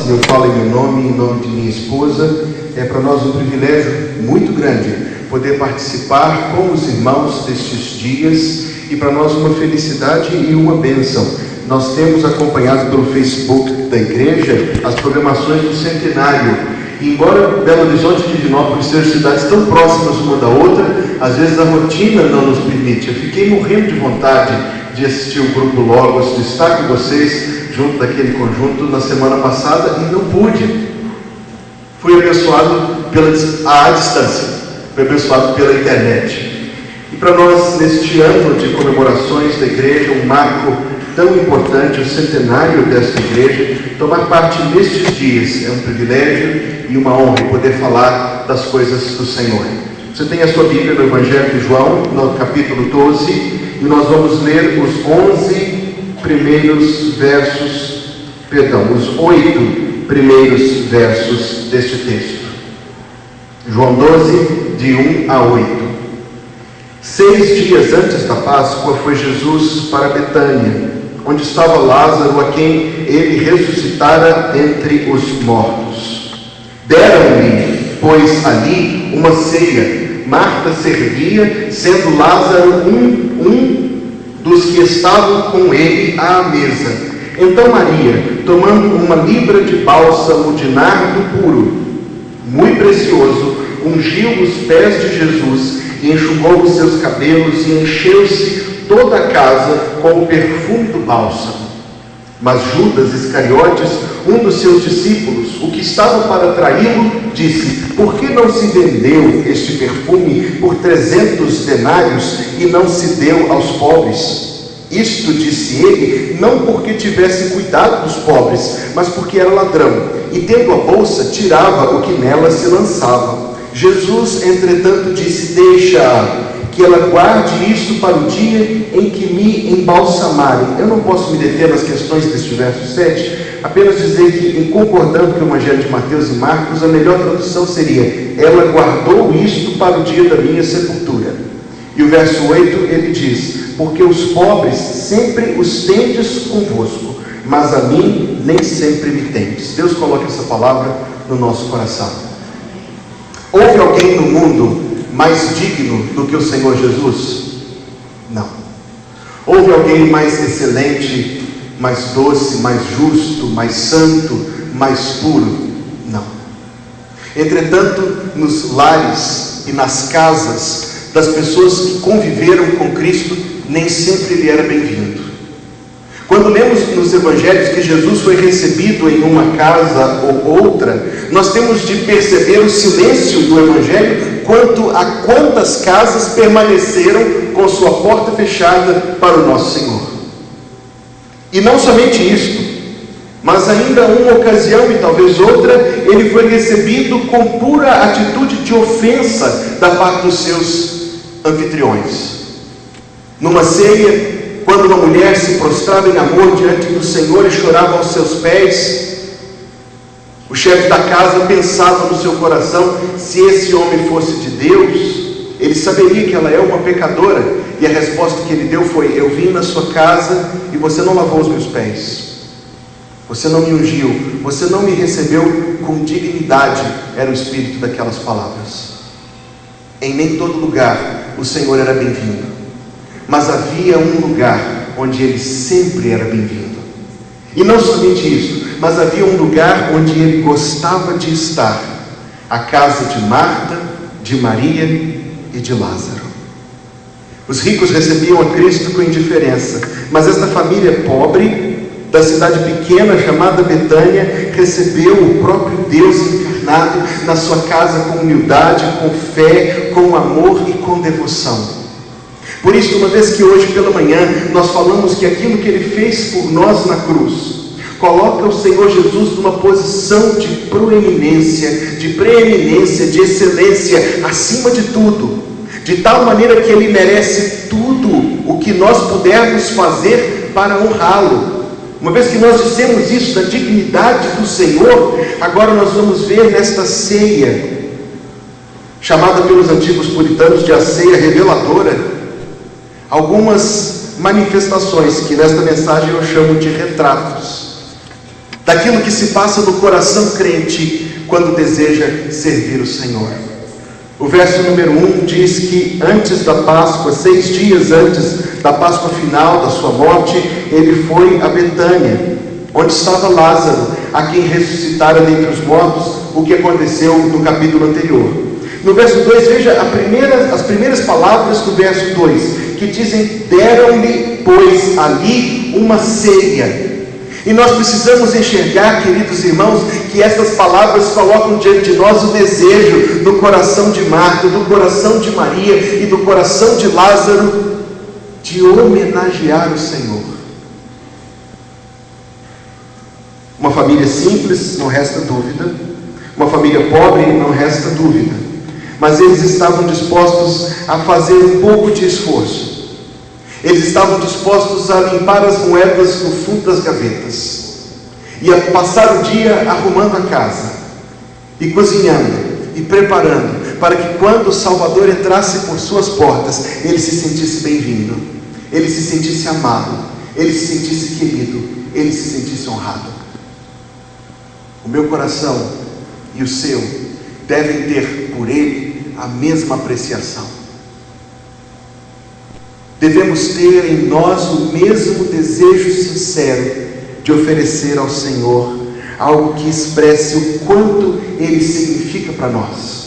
eu falo em meu nome, em nome de minha esposa. É para nós um privilégio muito grande poder participar com os irmãos destes dias e para nós uma felicidade e uma bênção. Nós temos acompanhado pelo Facebook da igreja as programações do centenário. E embora Belo Horizonte e Divinópolis sejam cidades tão próximas uma da outra, às vezes a rotina não nos permite. Eu fiquei morrendo de vontade de assistir o Grupo Logos, de estar com vocês junto daquele conjunto na semana passada e não pude. Fui abençoado à distância, fui abençoado pela internet. E para nós, neste ano de comemorações da igreja, um marco tão importante, o centenário desta igreja, tomar parte nestes dias é um privilégio e uma honra poder falar das coisas do Senhor. Você tem a sua Bíblia no Evangelho de João, no capítulo 12, e nós vamos ler os 8 primeiros versos deste texto. João 12, de 1 a 8. 6 dias antes da Páscoa foi Jesus para Betânia, onde estava Lázaro, a quem ele ressuscitara entre os mortos. Deram-lhe, pois, ali uma ceia. Marta servia, sendo Lázaro um dos que estavam com ele à mesa. Então Maria, tomando uma libra de bálsamo de nardo puro, muito precioso, ungiu os pés de Jesus e enxugou os seus cabelos e encheu-se toda a casa com o perfume do bálsamo. Mas Judas Iscariotes, um dos seus discípulos, o que estava para traí-lo, disse: por que não se vendeu este perfume por 300 denários e não se deu aos pobres? Isto disse ele, não porque tivesse cuidado dos pobres, mas porque era ladrão, e tendo a bolsa, tirava o que nela se lançava. Jesus, entretanto, disse: deixa-a, que ela guarde isso para o dia em que me embalsamarem. Eu não posso me deter nas questões deste verso 7, apenas dizer que, em concordando com o Evangelho de Mateus e Marcos, a melhor tradução seria: ela guardou isto para o dia da minha sepultura. E o verso 8, ele diz: porque os pobres sempre os tendes convosco, mas a mim nem sempre me tendes. Deus coloca essa palavra no nosso coração. Houve alguém no mundo mais digno do que o Senhor Jesus? Não. Houve alguém mais excelente, mais doce, mais justo, mais santo, mais puro? Não. Entretanto, nos lares e nas casas das pessoas que conviveram com Cristo, nem sempre ele era bem-vindo. Quando lemos nos evangelhos que Jesus foi recebido em uma casa ou outra, nós temos de perceber o silêncio do evangelho quanto a quantas casas permaneceram com sua porta fechada para o nosso Senhor. E não somente isto, mas ainda uma ocasião e talvez outra, ele foi recebido com pura atitude de ofensa da parte dos seus anfitriões. Numa ceia, quando uma mulher se prostrava em amor diante do Senhor e chorava aos seus pés, o chefe da casa pensava no seu coração: se esse homem fosse de Deus, ele saberia que ela é uma pecadora. E a resposta que ele deu foi: eu vim na sua casa e você não lavou os meus pés, você não me ungiu, você não me recebeu com dignidade. Era o espírito daquelas palavras. Em nem todo lugar o Senhor era bem-vindo, mas havia um lugar onde ele sempre era bem-vindo. E não somente isso, mas havia um lugar onde ele gostava de estar: a casa de Marta, de Maria e de Lázaro. Os ricos recebiam a Cristo com indiferença, mas esta família pobre, da cidade pequena chamada Betânia, recebeu o próprio Deus encarnado na sua casa com humildade, com fé, com amor e com devoção. Por isso, uma vez que hoje pela manhã nós falamos que aquilo que ele fez por nós na cruz coloca o Senhor Jesus numa posição de proeminência, de preeminência, de excelência, acima de tudo, de tal maneira que ele merece tudo o que nós pudermos fazer para honrá-lo. Uma vez que nós dissemos isso da dignidade do Senhor, agora nós vamos ver nesta ceia, chamada pelos antigos puritanos de a ceia reveladora, algumas manifestações que nesta mensagem eu chamo de retratos. daquilo que se passa no coração crente quando deseja servir o Senhor. O verso número 1 diz que antes da Páscoa, 6 dias antes da Páscoa final, da sua morte, ele foi a Betânia, onde estava Lázaro, a quem ressuscitara dentre os mortos, o que aconteceu no capítulo anterior. No verso 2, veja as primeiras palavras do verso 2, que dizem: deram-lhe, pois, ali uma ceia. E nós precisamos enxergar, queridos irmãos, que essas palavras colocam diante de nós o desejo do coração de Marta, do coração de Maria e do coração de Lázaro de homenagear o Senhor. Uma família simples, não resta dúvida. Uma família pobre, não resta dúvida. Mas eles estavam dispostos a fazer um pouco de esforço. Eles estavam dispostos a limpar as moedas no fundo das gavetas e a passar o dia arrumando a casa e cozinhando e preparando para que quando o Salvador entrasse por suas portas, ele se sentisse bem-vindo, ele se sentisse amado, ele se sentisse querido, ele se sentisse honrado. O meu coração e o seu devem ter por ele a mesma apreciação. Devemos ter em nós o mesmo desejo sincero de oferecer ao Senhor algo que expresse o quanto Ele significa para nós,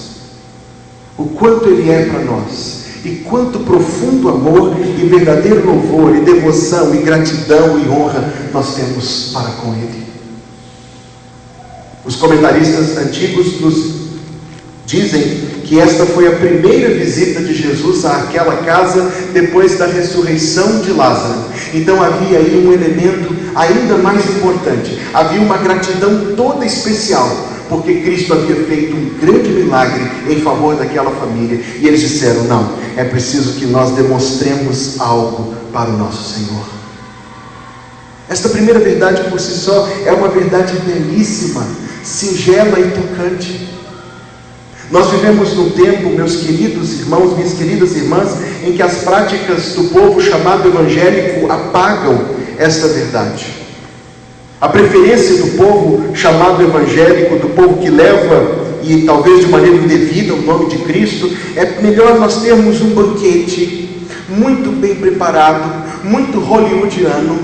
o quanto Ele é para nós, e quanto profundo amor e verdadeiro louvor e devoção e gratidão e honra nós temos para com Ele. Os comentaristas antigos nos dizem que esta foi a primeira visita de Jesus àquela casa depois da ressurreição de Lázaro. Então havia aí um elemento ainda mais importante. Havia uma gratidão toda especial, porque Cristo havia feito um grande milagre em favor daquela família. E eles disseram: não, é preciso que nós demonstremos algo para o nosso Senhor. Esta primeira verdade por si só é uma verdade belíssima, singela e tocante. Nós vivemos num tempo, meus queridos irmãos, minhas queridas irmãs, em que as práticas do povo chamado evangélico apagam esta verdade. A preferência do povo chamado evangélico, do povo que leva, e talvez de maneira indevida, o nome de Cristo, é melhor nós termos um banquete muito bem preparado, muito hollywoodiano,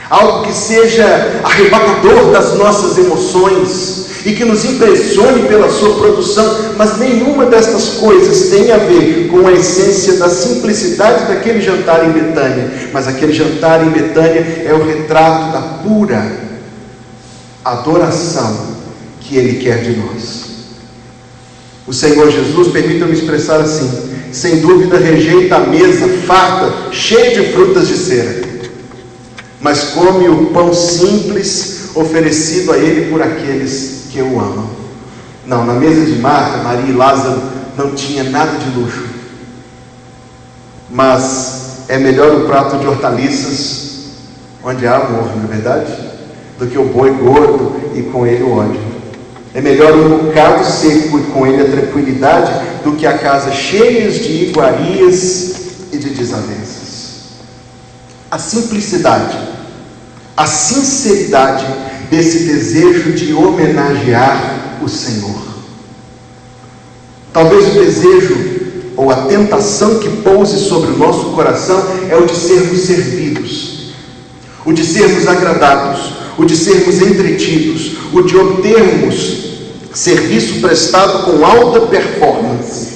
algo que seja arrebatador das nossas emoções e que nos impressione pela sua produção, mas nenhuma destas coisas tem a ver com a essência da simplicidade daquele jantar em Betânia. Mas aquele jantar em Betânia é o retrato da pura adoração que Ele quer de nós. O Senhor Jesus, permita-me expressar assim, sem dúvida rejeita a mesa farta, cheia de frutas de cera, mas come o pão simples oferecido a Ele por aqueles que eu amo. Não, na mesa de Marta, Maria e Lázaro não tinha nada de luxo, mas é melhor o prato de hortaliças onde há amor, não é verdade? Do que o boi gordo e com ele o ódio. É melhor um bocado seco e com ele a tranquilidade do que a casa cheia de iguarias e de desavenças. A simplicidade, a sinceridade desse desejo de homenagear o Senhor. Talvez o desejo ou a tentação que pouse sobre o nosso coração é o de sermos servidos, o de sermos agradados, o de sermos entretidos, o de obtermos serviço prestado com alta performance.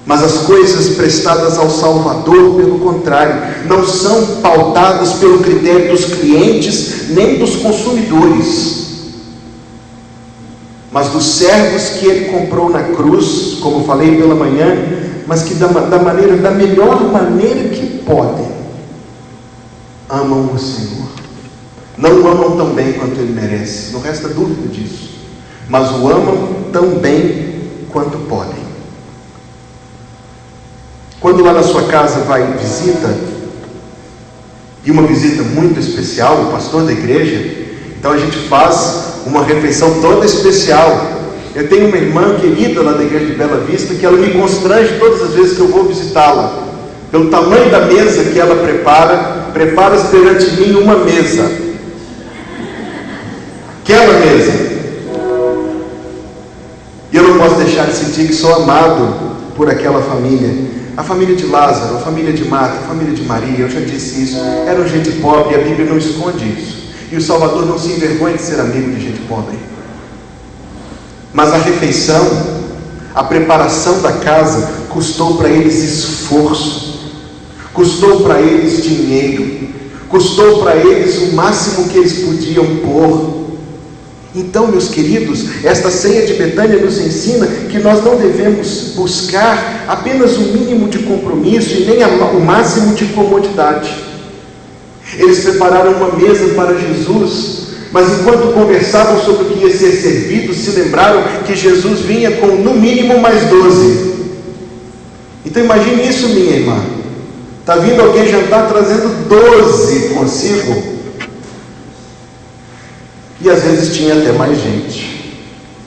Mas as coisas prestadas ao Salvador, pelo contrário, não são pautadas pelo critério dos clientes nem dos consumidores, mas dos servos que Ele comprou na cruz, como falei pela manhã, mas que da melhor maneira que podem, amam o Senhor. Não o amam tão bem quanto Ele merece, não resta dúvida disso, mas o amam tão bem quanto podem. Quando lá na sua casa vai visita, e uma visita muito especial, o pastor da igreja, então a gente faz uma refeição toda especial. Eu tenho uma irmã querida lá da igreja de Bela Vista, que ela me constrange todas as vezes que eu vou visitá-la, pelo tamanho da mesa que ela prepara preparas perante mim uma mesa. Quer uma mesa? E eu não posso deixar de sentir que sou amado por aquela família. A família de Lázaro, a família de Marta, a família de Maria, eu já disse isso, eram gente pobre, e a Bíblia não esconde isso. E o Salvador não se envergonha de ser amigo de gente pobre. Mas a refeição, a preparação da casa, custou para eles esforço, custou para eles dinheiro, custou para eles o máximo que eles podiam pôr. Então, meus queridos, esta ceia de Betânia nos ensina que nós não devemos buscar apenas o mínimo de compromisso e nem o máximo de comodidade. Eles prepararam uma mesa para Jesus, mas enquanto conversavam sobre o que ia ser servido, se lembraram que Jesus vinha com no mínimo mais 12. Então imagine isso, minha irmã. Está vindo alguém jantar trazendo 12 consigo. E às vezes tinha até mais gente.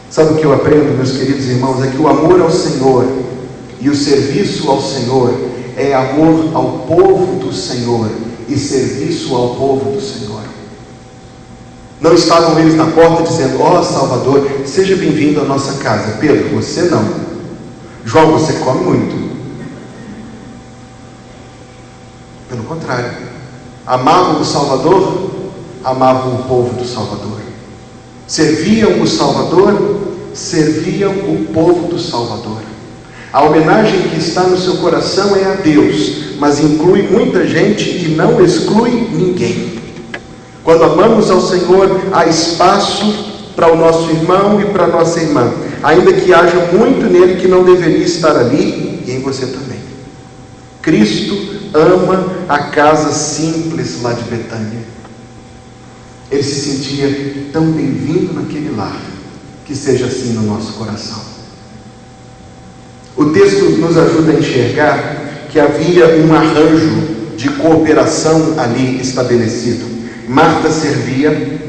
Sabe o que eu aprendo, meus queridos irmãos? É que o amor ao Senhor e o serviço ao Senhor é amor ao povo do Senhor e serviço ao povo do Senhor. Não estavam eles na porta dizendo: ó Salvador, seja bem-vindo à nossa casa. Pedro, você não. João, você come muito. Pelo contrário, amavam o Salvador, amavam o povo do Salvador. Serviam o Salvador, serviam o povo do Salvador. A homenagem que está no seu coração é a Deus, mas inclui muita gente e não exclui ninguém. Quando amamos ao Senhor, há espaço para o nosso irmão e para a nossa irmã, ainda que haja muito nele que não deveria estar ali, e em você também. Cristo ama a casa simples lá de Betânia. Ele se sentia tão bem-vindo naquele lar, que seja assim no nosso coração. O texto nos ajuda a enxergar que havia um arranjo de cooperação ali estabelecido. Marta servia,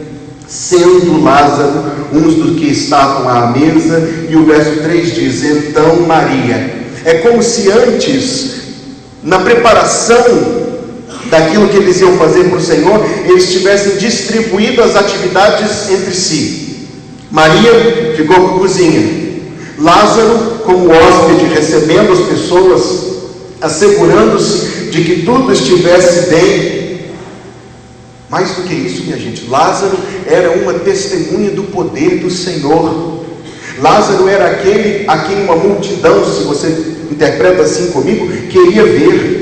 sendo Lázaro uns dos que estavam à mesa, e o verso 3 diz: então Maria. É como se antes, na preparação daquilo que eles iam fazer para o Senhor, eles tivessem distribuído as atividades entre si. Maria ficou com a cozinha, Lázaro como hóspede, recebendo as pessoas, assegurando-se de que tudo estivesse bem. Mais do que isso, minha gente, Lázaro era uma testemunha do poder do Senhor. Lázaro era aquele a quem uma multidão, se você interpreta assim comigo, queria ver.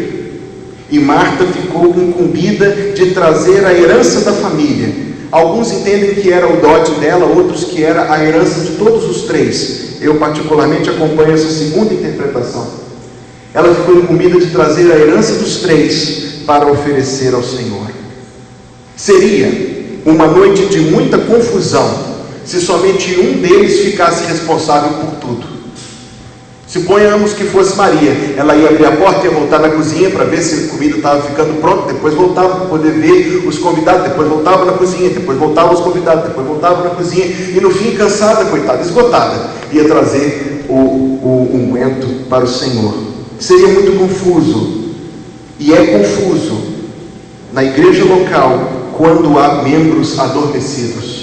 E Marta ficou incumbida de trazer a herança da família. Alguns entendem que era o dote dela, outros que era a herança de todos os três. Eu particularmente acompanho essa segunda interpretação. Ela ficou incumbida de trazer a herança dos três para oferecer ao Senhor. Seria uma noite de muita confusão se somente um deles ficasse responsável por tudo. Suponhamos que fosse Maria. Ela ia abrir a porta, ia voltar na cozinha para ver se a comida estava ficando pronta, depois voltava para poder ver os convidados, depois voltava na cozinha, depois voltava os convidados, depois voltava na cozinha, e no fim, cansada, coitada, esgotada, ia trazer o unguento para o Senhor. Seria muito confuso, e é confuso na igreja local quando há membros adormecidos.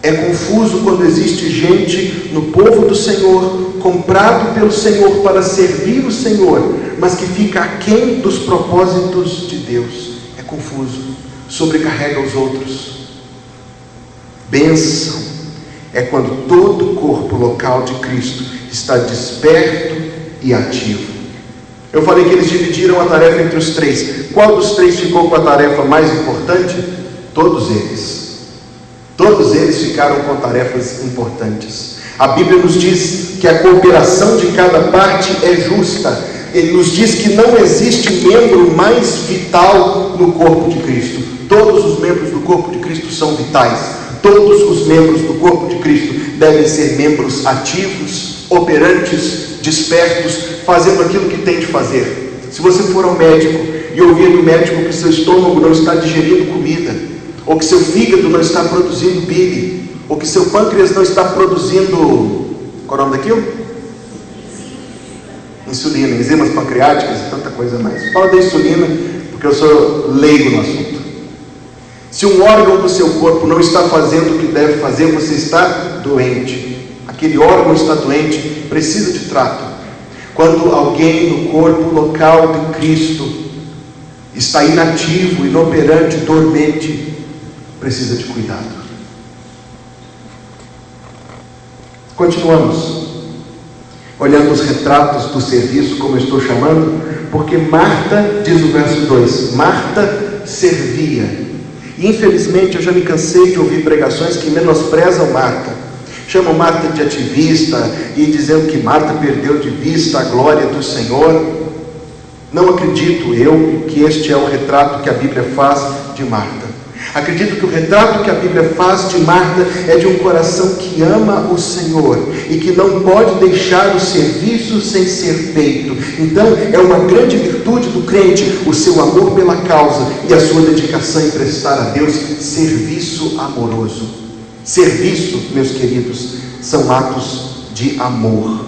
É confuso quando existe gente no povo do Senhor, comprado pelo Senhor para servir o Senhor, mas que fica aquém dos propósitos de Deus. É confuso, sobrecarrega os outros. Bênção é quando todo o corpo local de Cristo está desperto e ativo. Eu falei que eles dividiram a tarefa entre os três. Qual dos três ficou com a tarefa mais importante? Todos eles. Todos eles ficaram com tarefas importantes. A Bíblia nos diz que a cooperação de cada parte é justa. Ele nos diz que não existe membro mais vital no corpo de Cristo. Todos os membros do corpo de Cristo são vitais. Todos os membros do corpo de Cristo devem ser membros ativos, operantes, despertos, fazendo aquilo que tem de fazer. Se você for ao médico e ouvir do médico que seu estômago não está digerindo comida, ou que seu fígado não está produzindo bile, ou que seu pâncreas não está produzindo, qual é o nome daquilo? Insulina, enzimas pancreáticas e tanta coisa mais. Fala da insulina, porque eu sou leigo no assunto. Se um órgão do seu corpo não está fazendo o que deve fazer, você está doente. Aquele órgão está doente, precisa de trato. Quando alguém no corpo local de Cristo está inativo, inoperante, dormente, precisa de cuidado. Continuamos olhando os retratos do serviço, como eu estou chamando, porque Marta, diz o verso 2, Marta servia. E infelizmente eu já me cansei de ouvir pregações que menosprezam Marta, chamam Marta de ativista e dizendo que Marta perdeu de vista a glória do Senhor. Não acredito eu que este é o retrato que a Bíblia faz de Marta. Acredito que o retrato que a Bíblia faz de Marta é de um coração que ama o Senhor e que não pode deixar o serviço sem ser feito. Então é uma grande virtude do crente o seu amor pela causa e a sua dedicação em prestar a Deus serviço amoroso. Serviço, meus queridos, são atos de amor.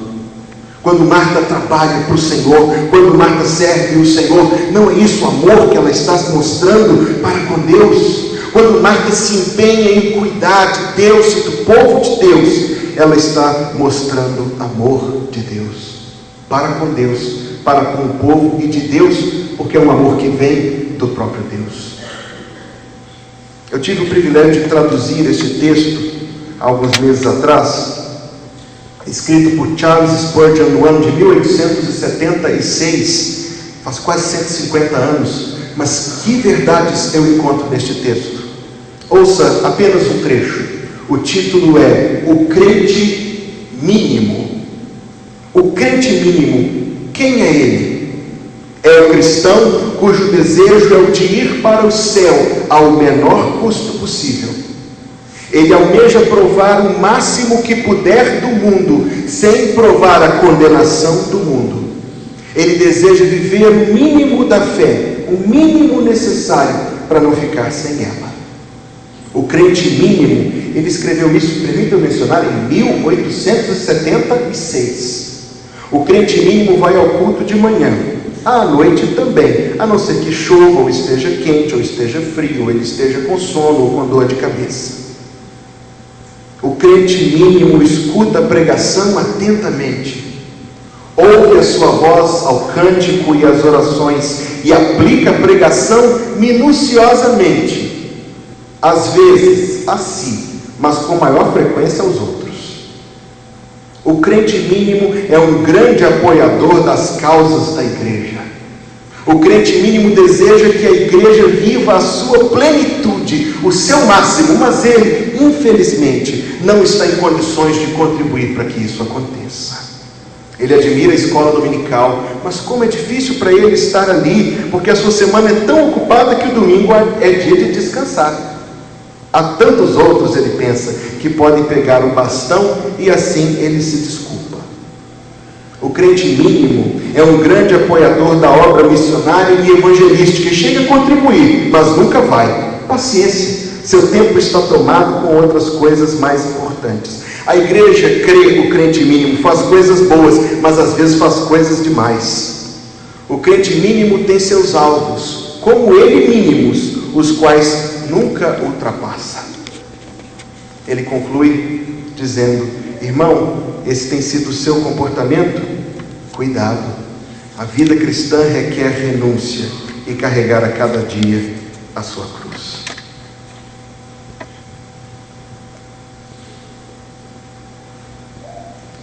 Quando Marta trabalha para o Senhor, quando Marta serve o Senhor, não é isso o amor que ela está mostrando para com Deus? Quando Marta se empenha em cuidar de Deus e do povo de Deus, ela está mostrando amor de Deus, para com Deus, para com o povo e de Deus, porque é um amor que vem do próprio Deus. Eu tive o privilégio de traduzir este texto há alguns meses atrás, escrito por Charles Spurgeon no ano de 1876, faz quase 150 anos, mas que verdades eu encontro neste texto? Ouça apenas um trecho. O título é O Crente Mínimo. O crente mínimo, quem é ele? É o cristão cujo desejo é o de ir para o céu ao menor custo possível. Ele almeja provar o máximo que puder do mundo, sem provar a condenação do mundo. Ele deseja viver o mínimo da fé, o mínimo necessário para não ficar sem ela. O crente mínimo, ele escreveu isso, permita-me mencionar, em 1876. O crente mínimo vai ao culto de manhã, à noite também, a não ser que chova, ou esteja quente, ou esteja frio, ou ele esteja com sono, ou com dor de cabeça. O crente mínimo escuta a pregação atentamente, ouve a sua voz ao cântico e às orações e aplica a pregação minuciosamente, às vezes a si, mas com maior frequência aos outros. O crente mínimo é um grande apoiador das causas da igreja. O crente mínimo deseja que a igreja viva a sua plenitude, o seu máximo, mas ele, infelizmente, não está em condições de contribuir para que isso aconteça. Ele admira a escola dominical, mas como é difícil para ele estar ali, porque a sua semana é tão ocupada que o domingo é dia de descansar. Há tantos outros, ele pensa, que podem pegar o bastão e assim ele se desculpa. O crente mínimo é um grande apoiador da obra missionária e evangelística, e chega a contribuir, mas nunca vai. Paciência, seu tempo está tomado com outras coisas mais importantes. A igreja crê, o crente mínimo faz coisas boas, mas às vezes faz coisas demais. O crente mínimo tem seus alvos, como ele mínimos, os quais nunca ultrapassa. Ele conclui dizendo: irmão, esse tem sido o seu comportamento? Cuidado, a vida cristã requer renúncia e carregar a cada dia a sua cruz.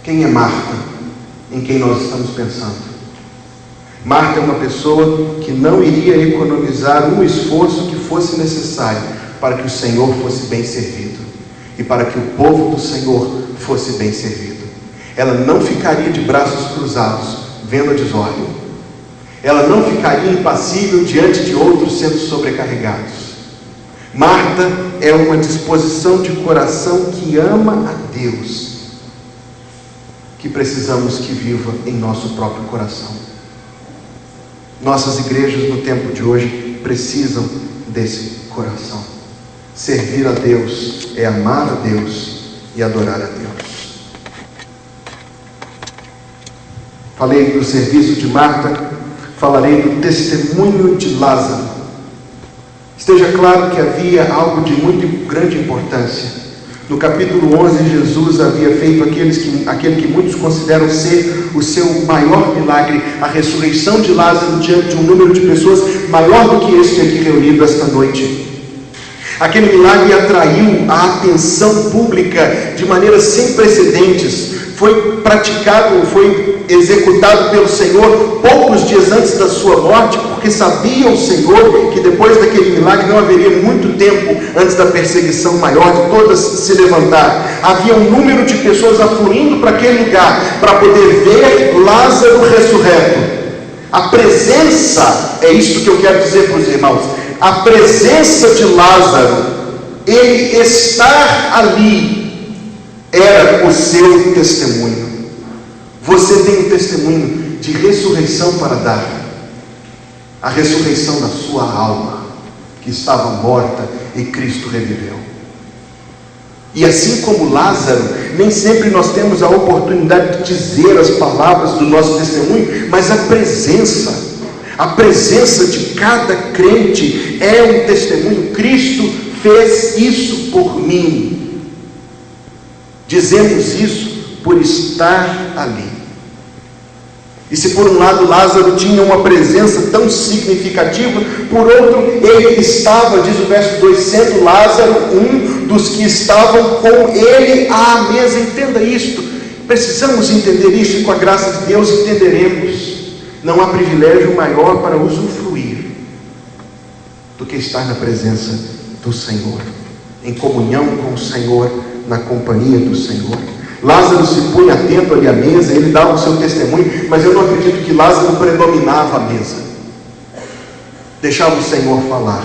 Quem é Marta, em quem nós estamos pensando? Marta é uma pessoa que não iria economizar um esforço que fosse necessário para que o Senhor fosse bem servido e para que o povo do Senhor fosse bem servido. Ela não ficaria de braços cruzados vendo a desordem. Ela não ficaria impassível diante de outros sendo sobrecarregados. Marta é uma disposição de coração que ama a Deus, que precisamos que viva em nosso próprio coração. Nossas igrejas no tempo de hoje precisam desse coração. Servir a Deus é amar a Deus e adorar a Deus. Falei do serviço de Marta, falarei do testemunho de Lázaro. Esteja claro que havia algo de muito grande importância. No capítulo 11, Jesus havia feito aquele que muitos consideram ser o seu maior milagre, a ressurreição de Lázaro diante de um número de pessoas maior do que este aqui reunido esta noite. Aquele milagre atraiu a atenção pública de maneira sem precedentes. Foi praticado, foi executado pelo Senhor poucos dias antes da sua morte, porque sabia o Senhor que depois daquele milagre não haveria muito tempo antes da perseguição maior de todas se levantar. Havia um número de pessoas afluindo para aquele lugar para poder ver Lázaro ressurreto. A presença, é isso que eu quero dizer para os irmãos, a presença de Lázaro, ele estar ali, era o seu testemunho. Você tem um testemunho de ressurreição para dar. A ressurreição da sua alma, que estava morta e Cristo reviveu. E assim como Lázaro, nem sempre nós temos a oportunidade de dizer as palavras do nosso testemunho, mas a presença de cada crente é um testemunho. Cristo fez isso por mim. Dizemos isso por estar ali. E se por um lado Lázaro tinha uma presença tão significativa, por outro ele estava, diz o verso 2, sendo Lázaro um dos que estavam com ele à mesa. Entenda isto, precisamos entender isto, e com a graça de Deus entenderemos. Não há privilégio maior para usufruir do que estar na presença do Senhor, em comunhão com o Senhor, na companhia do Senhor. Lázaro se punha atento ali à mesa, ele dava o seu testemunho, mas eu não acredito que Lázaro predominava a mesa. Deixava o Senhor falar,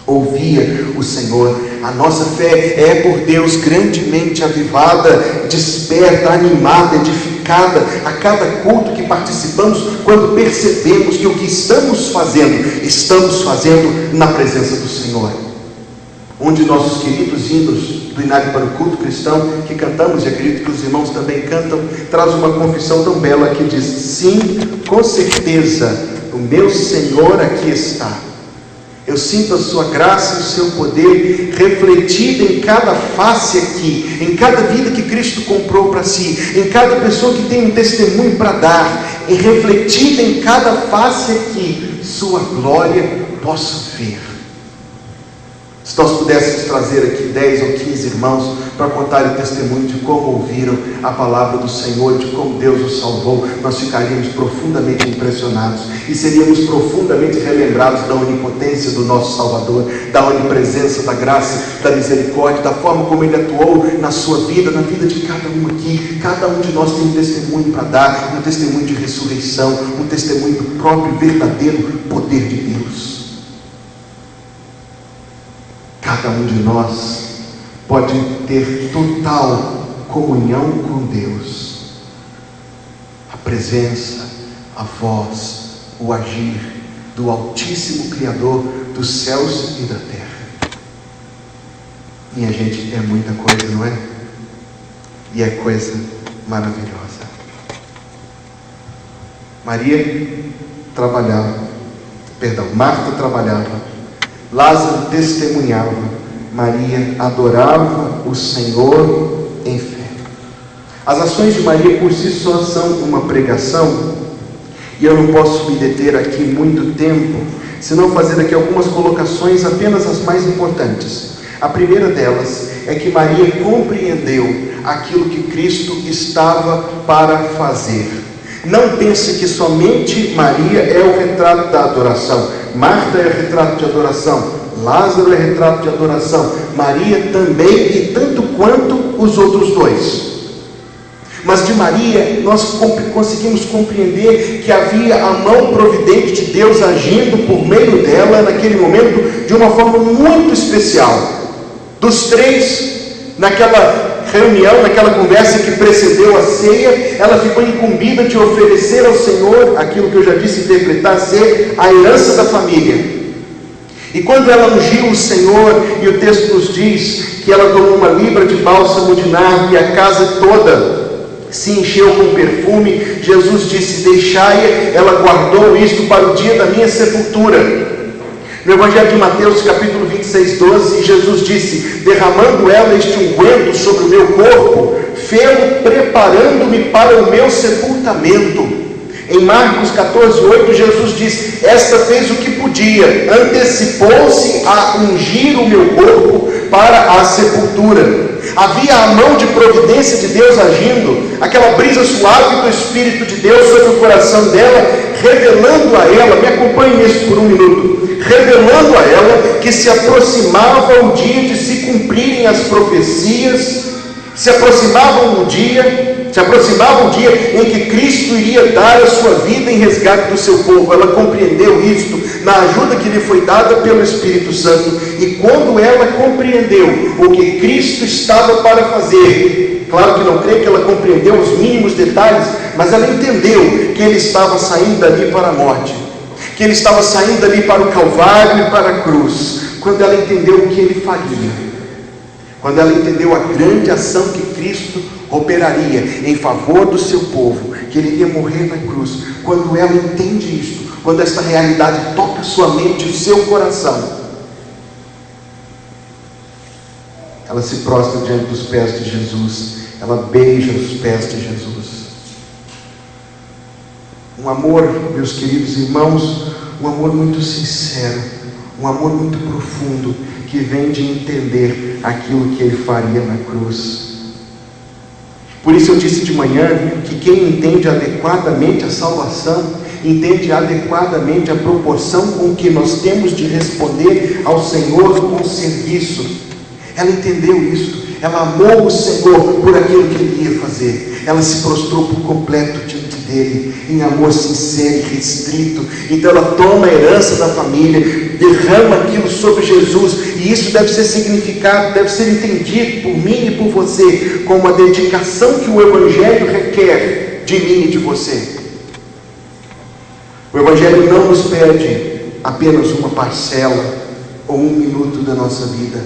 ouvia o Senhor. A nossa fé é por Deus grandemente avivada, desperta, animada, edificada a cada culto que participamos, quando percebemos que o que estamos fazendo na presença do Senhor. Um de nossos queridos hinos do Inário para o Culto Cristão, que cantamos, e acredito que os irmãos também cantam, traz uma confissão tão bela que diz: sim, com certeza, o meu Senhor aqui está. Eu sinto a sua graça e o seu poder refletido em cada face aqui, em cada vida que Cristo comprou para si, em cada pessoa que tem um testemunho para dar, e refletida em cada face aqui, sua glória posso ver. Se nós pudéssemos trazer aqui 10 ou 15 irmãos para contar o testemunho de como ouviram a palavra do Senhor, de como Deus os salvou, nós ficaríamos profundamente impressionados e seríamos profundamente relembrados da onipotência do nosso Salvador, da onipresença, da graça, da misericórdia, da forma como Ele atuou na sua vida, na vida de cada um aqui. Cada um de nós tem um testemunho para dar, um testemunho de ressurreição, um testemunho do próprio verdadeiro poder de Deus. Cada um de nós pode ter total comunhão com Deus. A presença, a voz, o agir do Altíssimo Criador dos céus e da terra. Minha gente, é muita coisa, não é? E é coisa maravilhosa. Marta trabalhava, Lázaro testemunhava, Maria adorava o Senhor em fé. As ações de Maria por si só são uma pregação, e eu não posso me deter aqui muito tempo, senão fazer aqui algumas colocações, apenas as mais importantes. A primeira delas é que Maria compreendeu aquilo que Cristo estava para fazer. Não pense que somente Maria é o retrato da adoração. Marta é retrato de adoração, Lázaro é retrato de adoração, Maria também, e tanto quanto os outros dois. Mas de Maria nós conseguimos compreender que havia a mão providente de Deus agindo por meio dela naquele momento de uma forma muito especial. Dos três, naquela reunião, naquela conversa que precedeu a ceia, ela ficou incumbida de oferecer ao Senhor aquilo que eu já disse interpretar ser a herança da família. E quando ela ungiu o Senhor, e o texto nos diz que ela tomou 1 libra de bálsamo de nardo, e a casa toda se encheu com perfume. Jesus disse: deixai-a, ela guardou isto para o dia da minha sepultura. No Evangelho de Mateus, capítulo 26, 12, Jesus disse: derramando ela este unguento sobre o meu corpo, fê-lo preparando-me para o meu sepultamento. Em Marcos 14, 8, Jesus diz: esta fez o que podia, antecipou-se a ungir o meu corpo para a sepultura. Havia a mão de providência de Deus agindo, aquela brisa suave do Espírito de Deus sobre o coração dela, revelando a ela, me acompanhe nisso por um minuto, revelando a ela que se aproximava o dia de se cumprirem as profecias, se aproximava o dia em que Cristo iria dar a sua vida em resgate do seu povo. Ela compreendeu isto na ajuda que lhe foi dada pelo Espírito Santo, e quando ela compreendeu o que Cristo estava para fazer, claro que não creio que ela compreendeu os mínimos detalhes, mas ela entendeu que ele estava saindo dali para a morte, que ele estava saindo dali para o Calvário e para a cruz. Quando ela entendeu o que ele faria, quando ela entendeu a grande ação que Cristo operaria em favor do seu povo, que ele iria morrer na cruz, quando ela entende isto, quando esta realidade toca sua mente e o seu coração, ela se prostra diante dos pés de Jesus, ela beija os pés de Jesus. Um amor, meus queridos irmãos, um amor muito sincero, um amor muito profundo, que vem de entender aquilo que ele faria na cruz. Por isso eu disse de manhã que quem entende adequadamente a salvação, entende adequadamente a proporção com que nós temos de responder ao Senhor com serviço. Ela entendeu isso, ela amou o Senhor por aquilo que ele ia fazer, ela se prostrou por completo diante dele, em amor sincero e restrito. Então ela toma a herança da família, derrama aquilo sobre Jesus, e isso deve ser significado, deve ser entendido por mim e por você, como a dedicação que o Evangelho requer de mim e de você. O Evangelho não nos pede apenas uma parcela ou um minuto da nossa vida.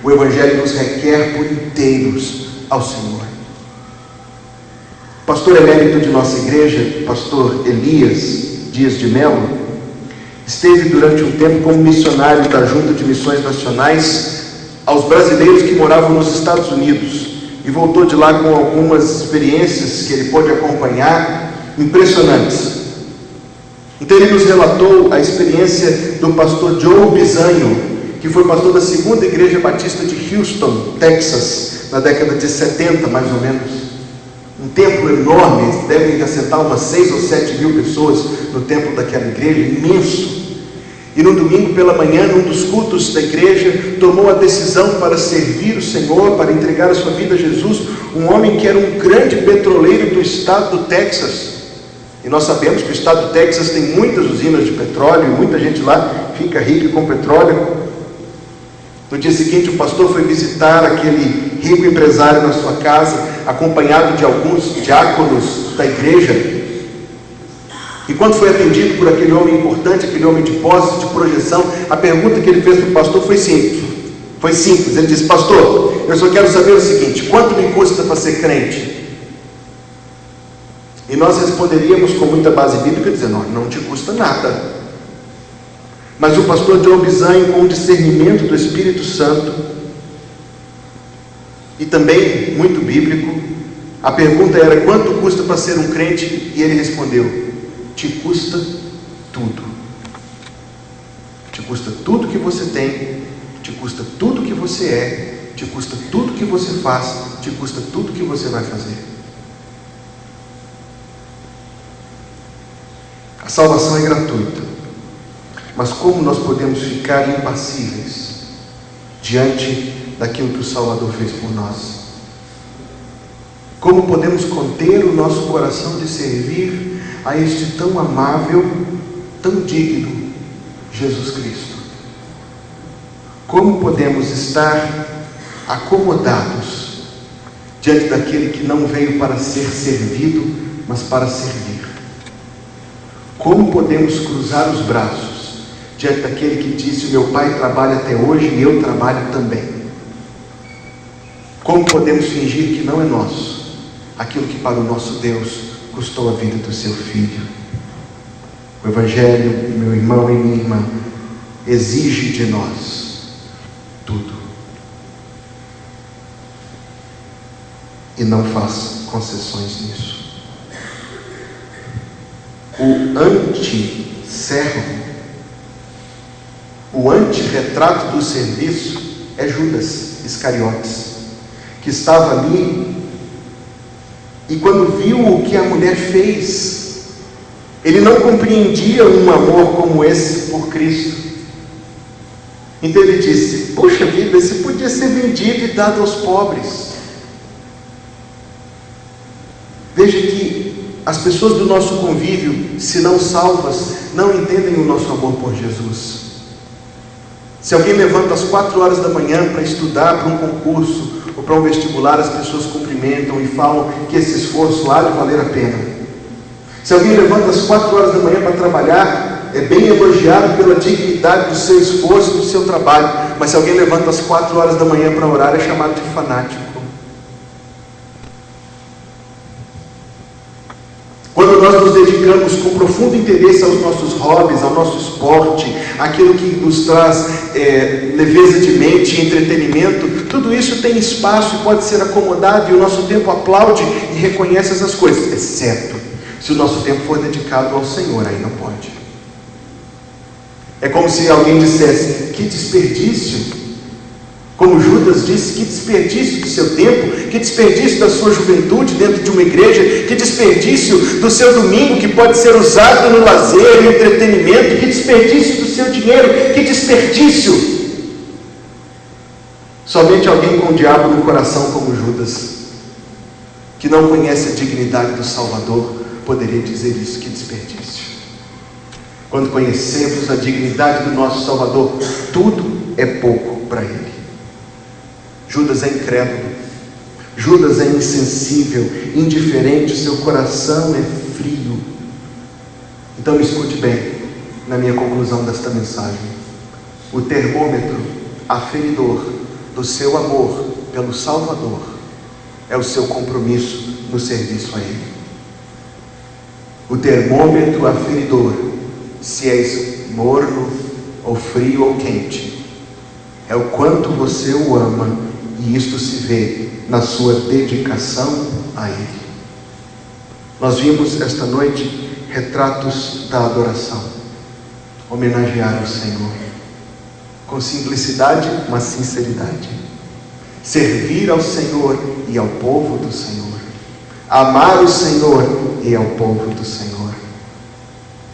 O Evangelho nos requer por inteiros ao Senhor. O pastor emérito de nossa igreja, pastor Elias Dias de Melo, esteve durante um tempo como missionário da Junta de Missões Nacionais aos brasileiros que moravam nos Estados Unidos, e voltou de lá com algumas experiências que ele pôde acompanhar, impressionantes. Então ele nos relatou a experiência do pastor Joe Bizanho, que foi pastor da segunda igreja batista de Houston, Texas, na década de 70, mais ou menos. Um templo enorme, devem assentar umas 6 ou 7 mil pessoas no templo daquela igreja, imenso. E no domingo pela manhã, num dos cultos da igreja, tomou a decisão para servir o Senhor, para entregar a sua vida a Jesus, um homem que era um grande petroleiro do estado do Texas. E nós sabemos que o estado do Texas tem muitas usinas de petróleo, e muita gente lá fica rica com petróleo. No dia seguinte, o pastor foi visitar aquele rico empresário na sua casa, acompanhado de alguns diáconos da igreja. E quando foi atendido por aquele homem importante, aquele homem de posse, de projeção, a pergunta que ele fez para o pastor foi simples. Ele disse: pastor, eu só quero saber o seguinte: quanto me custa para ser crente? E nós responderíamos com muita base bíblica, dizendo: não te custa nada. Mas o pastor Joe Bizanho, com o discernimento do Espírito Santo, e também muito bíblico, a pergunta era: quanto custa para ser um crente? E ele respondeu: te custa tudo. Te custa tudo que você tem, te custa tudo que você é, te custa tudo que você faz, te custa tudo que você vai fazer. A salvação é gratuita, mas como nós podemos ficar impassíveis diante daquilo que o Salvador fez por nós? Como podemos conter o nosso coração de servir a este tão amável, tão digno Jesus Cristo? Como podemos estar acomodados diante daquele que não veio para ser servido, mas para servir? Como podemos cruzar os braços diante daquele que disse: meu pai trabalha até hoje e eu trabalho também? Como podemos fingir que não é nosso, aquilo que para o nosso Deus custou a vida do seu Filho. O Evangelho, meu irmão e minha irmã, exige de nós tudo. E não faz concessões nisso. O anti-servo, o anti-retrato do serviço é Judas Iscariotes, que estava ali e quando viu o que a mulher fez, ele não compreendia um amor como esse por Cristo. Então ele disse: puxa vida, esse podia ser vendido e dado aos pobres. Veja que as pessoas do nosso convívio, se não salvas, não entendem o nosso amor por Jesus. Se alguém levanta às 4 horas da manhã para estudar para um concurso ou para um vestibular, as pessoas cumprimentam e falam que esse esforço há de valer a pena. Se alguém levanta às 4 horas da manhã para trabalhar, é bem elogiado pela dignidade do seu esforço, do seu trabalho. Mas se alguém levanta às 4 horas da manhã para orar, é chamado de fanático. Quando nós nos dedicamos com profundo interesse aos nossos hobbies, ao nosso esporte, aquilo que nos traz leveza de mente e entretenimento, tudo isso tem espaço e pode ser acomodado, e o nosso tempo aplaude e reconhece essas coisas, exceto se o nosso tempo for dedicado ao Senhor, aí não pode. É como se alguém dissesse: que desperdício! Como Judas disse, que desperdício do seu tempo, que desperdício da sua juventude dentro de uma igreja, que desperdício do seu domingo que pode ser usado no lazer, no entretenimento, que desperdício do seu dinheiro, que desperdício. Somente alguém com o diabo no coração como Judas, que não conhece a dignidade do Salvador, poderia dizer isso: que desperdício. Quando conhecemos a dignidade do nosso Salvador, tudo é pouco para Ele. Judas é incrédulo, Judas é insensível, indiferente, o seu coração é frio. Então me escute bem, na minha conclusão desta mensagem: o termômetro aferidor do seu amor pelo Salvador é o seu compromisso no serviço a Ele. O termômetro aferidor, se és morno, ou frio ou quente, é o quanto você o ama, e isto se vê na sua dedicação a Ele. Nós vimos esta noite retratos da adoração, homenagear o Senhor com simplicidade, mas sinceridade, servir ao Senhor e ao povo do Senhor, amar o Senhor e ao povo do Senhor,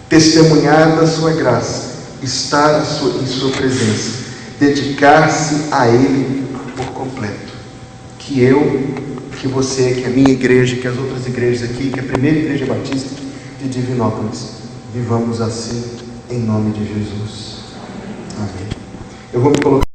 testemunhar da sua graça, estar em sua presença, dedicar-se a Ele por completo. Que eu, que você, que a minha igreja, que as outras igrejas aqui, que a primeira igreja batista de Divinópolis, vivamos assim em nome de Jesus. Amém. Eu vou me colocar